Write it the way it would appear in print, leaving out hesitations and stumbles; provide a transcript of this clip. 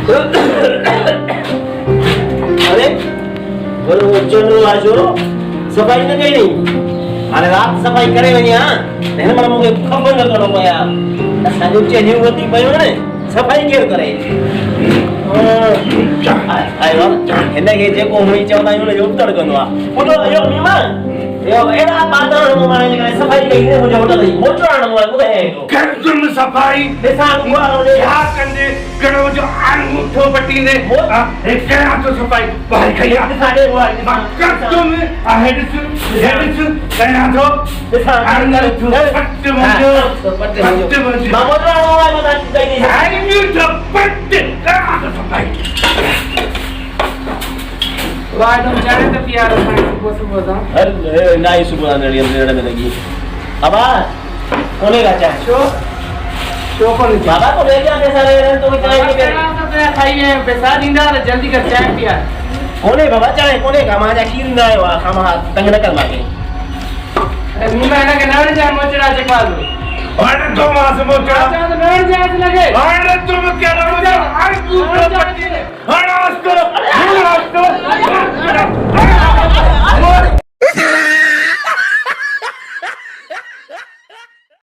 अरे बोलो चलो आजो सफाई न कई नहीं अरे रात सफाई करे वनी हां तेने मला मुके खबर न करो पया असांजो चेन्यू गति पयो ने सफाई केर करे आयो हिन के जेको हुई चवंदा आहियूं न जो उतड़ कंदो आ बोलो यो मीमा यो एड़ा पादण मो माने करे सफाई कई ने मुझे होटल ही मोचराण मो ॿुधाए तो कर तुम सफाई ॾिसां या कंदे गणो जो आन मुठो पटी ने एक कया तो सफाई बाहर खया साडे कर तुम हेडस कया तो अंदर तू पट्ट मुझो पट्ट मुझो मोचराण मो बता कई नहीं आई न्यू द पट्ट कया तो सफाई वाह तुम जाने तो प्यार सुबह सुबह था अरे नाई सुबह नड़ी अंदर में लगी अबा कोने का चाय शो कौन बाबा को ले जा पैसा ले रहे तो चाय के तो खाइए पैसा दींदा जल्दी कर चाय पिया कोने बाबा चाय कोने का माजा खीर ना है वा खामा तंग न कर माके अरे मीमा ना के नारे चाय मोचरा चकवा दो और तो मास मोचरा